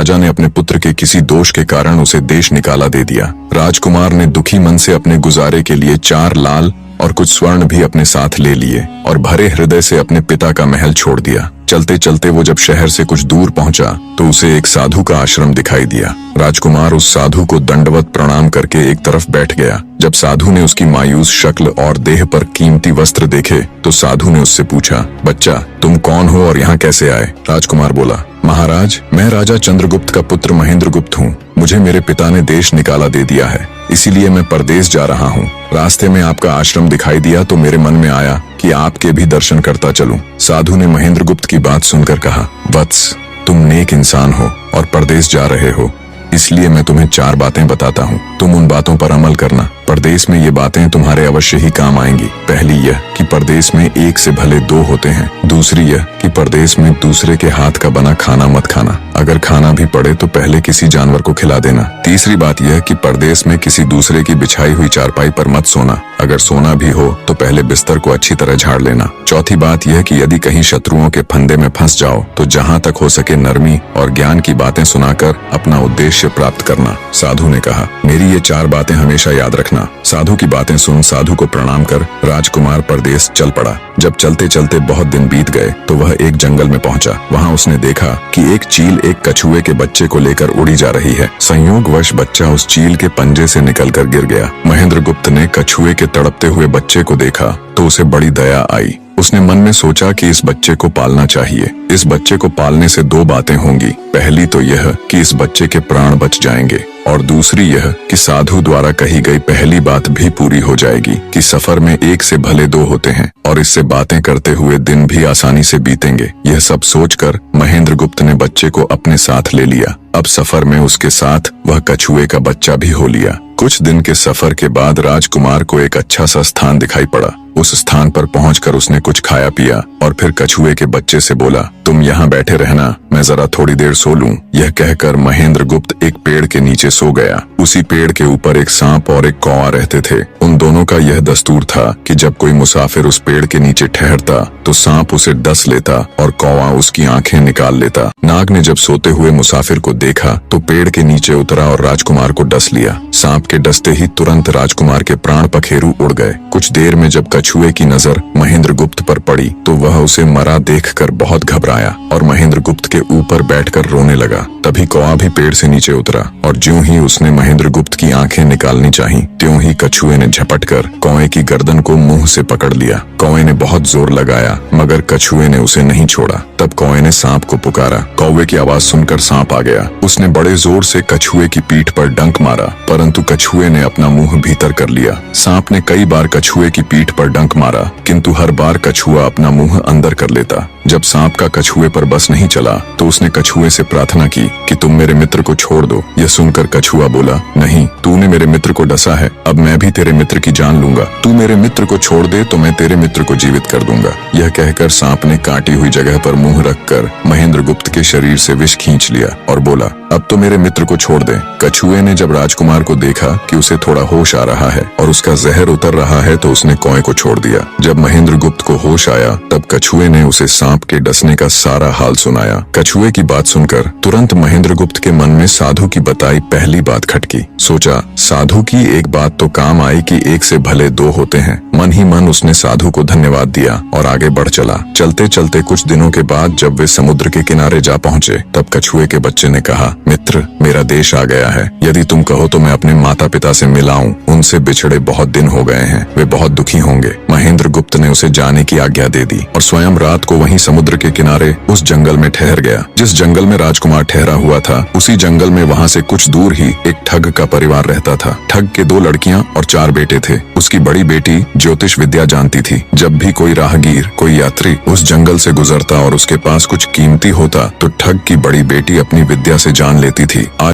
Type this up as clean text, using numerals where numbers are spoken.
राजा ने अपने पुत्र के किसी दोष के कारण उसे देश निकाला दे दिया। राजकुमार ने दुखी मन से अपने गुजारे के लिए 4 लाल और कुछ स्वर्ण भी अपने साथ ले लिए और भरे हृदय से अपने पिता का महल छोड़ दिया। चलते चलते वो जब शहर से कुछ दूर पहुंचा तो उसे एक साधु का आश्रम दिखाई दिया। राजकुमार उस साधु को दंडवत प्रणाम करके एक तरफ बैठ गया। जब साधु ने उसकी मायूस शक्ल और देह पर कीमती वस्त्र देखे तो साधु ने उससे पूछा, बच्चा तुम कौन हो और यहाँ कैसे आए? राजकुमार बोला, महाराज मैं राजा चंद्रगुप्त का पुत्र महेंद्रगुप्त हूँ। मुझे मेरे पिता ने देश निकाला दे दिया है, इसीलिए मैं परदेश जा रहा हूँ। रास्ते में आपका आश्रम दिखाई दिया तो मेरे मन में आया कि आपके भी दर्शन करता चलूं। साधु ने महेंद्रगुप्त की बात सुनकर कहा, वत्स तुम नेक इंसान हो और परदेश जा रहे हो, इसलिए मैं तुम्हें 4 बातें बताता हूँ। तुम उन बातों पर अमल करना। परदेश में ये बातें तुम्हारे अवश्य ही काम आएंगी। पहली यह कि परदेश में एक से भले 2 होते हैं। दूसरी यह कि परदेश में दूसरे के हाथ का बना खाना मत खाना। अगर खाना भी पड़े तो पहले किसी जानवर को खिला देना। तीसरी बात यह कि परदेश में किसी दूसरे की बिछाई हुई चारपाई पर मत सोना। अगर सोना भी हो तो पहले बिस्तर को अच्छी तरह झाड़ लेना। चौथी बात यह कि यदि कहीं शत्रुओं के फंदे में फंस जाओ तो जहाँ तक हो सके नरमी और ज्ञान की बातें सुनाकर अपना उद्देश्य प्राप्त करना। साधु ने कहा, मेरी ये 4 बातें हमेशा याद रखना। साधु की बातें सुन साधु को प्रणाम कर राजकुमार परदेश चल पड़ा। जब चलते चलते बहुत दिन बीत गए तो वह एक जंगल में पहुंचा। वहां उसने देखा कि एक चील एक कछुए के बच्चे को लेकर उड़ी जा रही है। संयोगवश बच्चा उस चील के पंजे से निकलकर गिर गया। महेंद्रगुप्त ने कछुए के तड़पते हुए बच्चे को देखा तो उसे बड़ी दया आई। उसने मन में सोचा कि इस बच्चे को पालना चाहिए। इस बच्चे को पालने से 2 बातें होंगी। पहली तो यह कि इस बच्चे के प्राण बच जाएंगे और दूसरी यह कि साधु द्वारा कही गई पहली बात भी पूरी हो जाएगी कि सफर में 1 से भले 2 होते हैं और इससे बातें करते हुए दिन भी आसानी से बीतेंगे। यह सब सोचकर महेंद्रगुप्त ने बच्चे को अपने साथ ले लिया। अब सफर में उसके साथ वह कछुए का बच्चा भी हो लिया। कुछ दिन के सफर के बाद राजकुमार को एक अच्छा सा स्थान दिखाई पड़ा। उस स्थान पर पहुंचकर उसने कुछ खाया पिया और फिर कछुए के बच्चे से बोला, तुम यहाँ बैठे रहना, मैं जरा थोड़ी देर सो लूं। यह कहकर महेंद्रगुप्त एक पेड़ के नीचे सो गया। उसी पेड़ के ऊपर एक सांप और एक कौवा रहते थे। उन दोनों का यह दस्तूर था कि जब कोई मुसाफिर उस पेड़ के नीचे ठहरता तो सांप उसे डस लेता और कौवा उसकी आंखें निकाल लेता। नाग ने जब सोते हुए मुसाफिर को देखा तो पेड़ के नीचे उतरा और राजकुमार को डस लिया। सांप के डसते ही तुरंत राजकुमार के प्राण पखेरु उड़ गए। कुछ देर में जब कछुए की नजर महेंद्रगुप्त पर पड़ी तो वह उसे मरा देखकर बहुत घबराया और महेंद्रगुप्त के ऊपर बैठकर रोने लगा। तभी कौवा भी पेड़ से नीचे उतरा और ज्यों ही उसने महेंद्रगुप्त की आंखें निकालनी चाही त्यों ही कछुए ने झपटकर कौवे की गर्दन को मुंह से पकड़ लिया। कौवे ने बहुत जोर लगाया मगर कछुए ने उसे नहीं छोड़ा। तब कौवे ने सांप को पुकारा। कौवे की आवाज सुनकर सांप आ गया। उसने बड़े जोर से कछुए की पीठ पर डंक मारा परंतु कछुए ने अपना मुंह भीतर कर लिया। सांप ने कई बार कछुए की पीठ पर डंक मारा किंतु हर बार कछुआ अपना मुंह अंदर कर लेता। जब सांप का कछुए पर बस नहीं चला तो उसने कछुए से प्रार्थना की कि तुम मेरे मित्र को छोड़ दो। यह सुनकर कछुआ बोला, नहीं, तूने मेरे मित्र को डसा है, अब मैं भी तेरे मित्र की जान लूंगा। तू मेरे मित्र को छोड़ दे तो मैं तेरे मित्र को जीवित कर दूंगा। यह कहकर सांप ने काटी हुई जगह पर मुंह रखकर महेंद्रगुप्त के शरीर से विष खींच लिया और बोला, अब तो मेरे मित्र को छोड़ दे। कछुए ने जब राजकुमार को देखा कि उसे थोड़ा होश आ रहा है और उसका जहर उतर रहा है तो उसने कौवे को छोड़ दिया। जब महेंद्रगुप्त को होश आया तब कछुए ने उसे सांप के डसने का सारा हाल सुनाया। कछुए की बात सुनकर तुरंत महेंद्रगुप्त के मन में साधु की बताई पहली बात खटकी। सोचा, साधु की एक बात तो काम आई कि 1 से भले 2 होते हैं। मन ही मन उसने साधु को धन्यवाद दिया और आगे बढ़ चला। चलते चलते कुछ दिनों के बाद जब वे समुद्र के किनारे जा पहुंचे तब कछुए के बच्चे ने कहा, मित्र, मेरा देश आ गया है। यदि तुम कहो तो मैं अपने माता पिता से मिलाऊं। उनसे बिछड़े बहुत दिन हो गए हैं, वे बहुत दुखी होंगे। महेंद्रगुप्त ने उसे जाने की आज्ञा दे दी और स्वयं रात को वहीं समुद्र के किनारे उस जंगल में ठहर गया। जिस जंगल में राजकुमार ठहरा हुआ था उसी जंगल में वहां से कुछ दूर ही एक ठग का परिवार रहता था। ठग के 2 लड़कियां और 4 बेटे थे। उसकी बड़ी बेटी ज्योतिष विद्या जानती थी। जब भी कोई राहगीर, कोई यात्री उस जंगल से गुजरता और उसके पास कुछ कीमती होता तो ठग की बड़ी बेटी अपनी विद्या से जान लेती थी।